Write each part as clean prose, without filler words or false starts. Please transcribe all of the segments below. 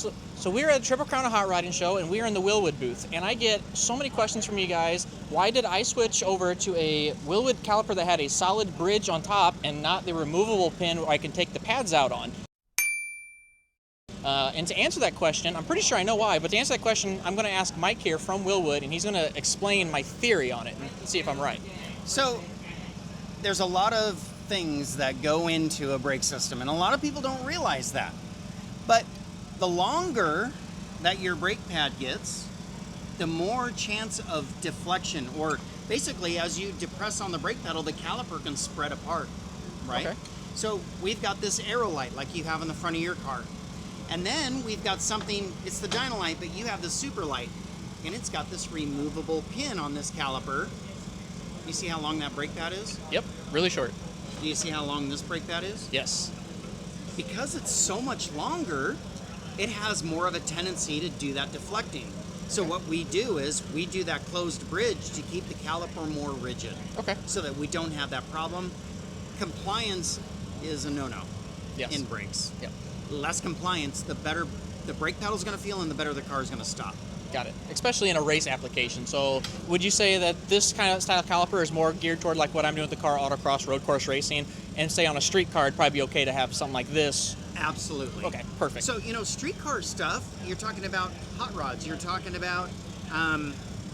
So we're at the Triple Crown of Hot Rodding Show, and we are in the Wilwood booth. And I get so many questions from you guys. Why did I switch over to a Wilwood caliper that had a solid bridge on top and not the removable pin where I can take the pads out on? And to answer that question, I'm pretty sure I know why, but to answer that question, I'm going to ask Mike here from Wilwood, and he's going to explain my theory on it and see if I'm right. So there's a lot of things that go into a brake system, and a lot of people don't realize that. But the longer that your brake pad gets, the more chance of deflection, or basically as you depress on the brake pedal, the caliper can spread apart, right? Okay. So we've got this aero light like you have in the front of your car. And then we've got something, it's the dyno light, but you have the super light, and it's got this removable pin on this caliper. You see how long that brake pad is? Yep, really short. Do you see how long this brake pad is? Yes. Because it's so much longer, it has more of a tendency to do that deflecting. So what we do is we do that closed bridge to keep the caliper more rigid. Okay. So that we don't have that problem. Compliance is a no-no in brakes. Yep. Less compliance, the better the brake pedal is going to feel and the better the car is going to stop. Got it. Especially in a race application. So would you say that this kind of style caliper is more geared toward like what I'm doing with the car, autocross, road course racing, and say on a street car, it'd probably be okay to have something like this? Absolutely. Okay, perfect. So, you know, street car stuff, you're talking about hot rods, you're talking about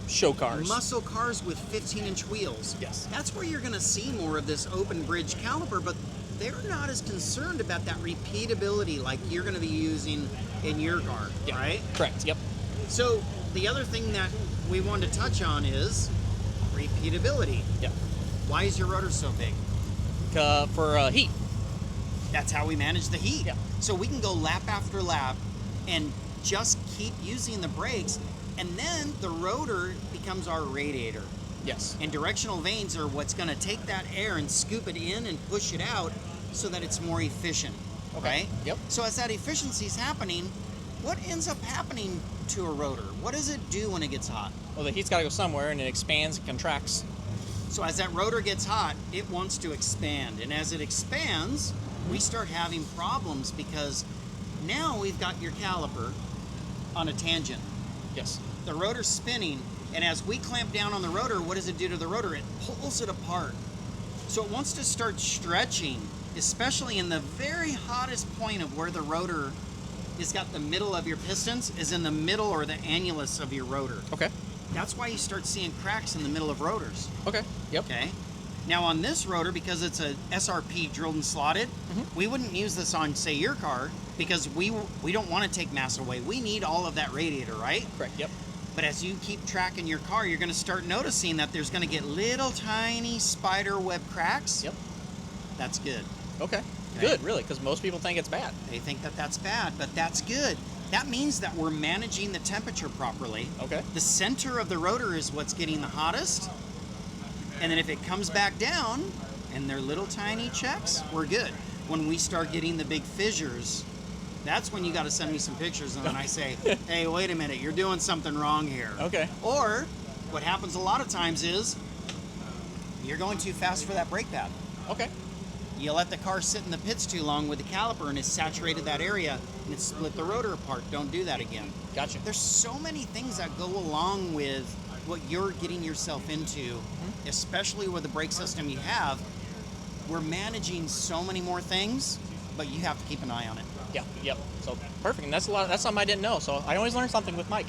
show cars. Muscle cars with 15-inch wheels. Yes. That's where you're going to see more of this open bridge caliper, but they're not as concerned about that repeatability like you're going to be using in your car, right? Correct, yep. So the other thing that we wanted to touch on is repeatability. Yeah. Why is your rotor so big? For heat. That's how we manage the heat. Yeah. So we can go lap after lap and just keep using the brakes, and then the rotor becomes our radiator. Yes. And directional vanes are what's going to take that air and scoop it in and push it out so that it's more efficient. Okay. Right? Yep. So as that efficiency is happening, what ends up happening to a rotor? What does it do when it gets hot? Well, the heat's got to go somewhere, and it expands and contracts. So as that rotor gets hot, it wants to expand. And as it expands, we start having problems because now we've got your caliper on a tangent. Yes. The rotor's spinning, and as we clamp down on the rotor, what does it do to the rotor? It pulls it apart. So it wants to start stretching, especially in the very hottest point of where the rotor has got the middle of your pistons, is in the middle or the annulus of your rotor. Okay. That's why you start seeing cracks in the middle of rotors. Okay. Yep. Okay. Now on this rotor, because it's a SRP drilled and slotted, we wouldn't use this on, say, your car because we don't want to take mass away. We need all of that radiator, right? Correct. Yep. But as you keep tracking your car, you're going to start noticing that there's going to get little tiny spider web cracks. Yep. That's good. Okay. Good, really, because most people think it's bad. They think that that's bad, but that's good. That means that we're managing the temperature properly. Okay. The center of the rotor is what's getting the hottest. And then if it comes back down and they're little tiny checks, we're good. When we start getting the big fissures, that's when you got to send me some pictures, and then I say, hey, wait a minute, you're doing something wrong here. Okay. Or what happens a lot of times is you're going too fast for that brake pad. Okay. You let the car sit in the pits too long with the caliper, and it's saturated that area, and it's split the rotor apart. Don't do that again. Gotcha. There's so many things that go along with what you're getting yourself into, especially with the brake system you have. We're managing so many more things, but you have to keep an eye on it. Yeah. Yep. So perfect, and that's a lot. That's something I didn't know. So I always learn something with Mike.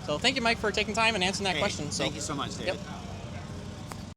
So thank you, Mike, for taking time and answering that question. So Thank you so much, David. Yep.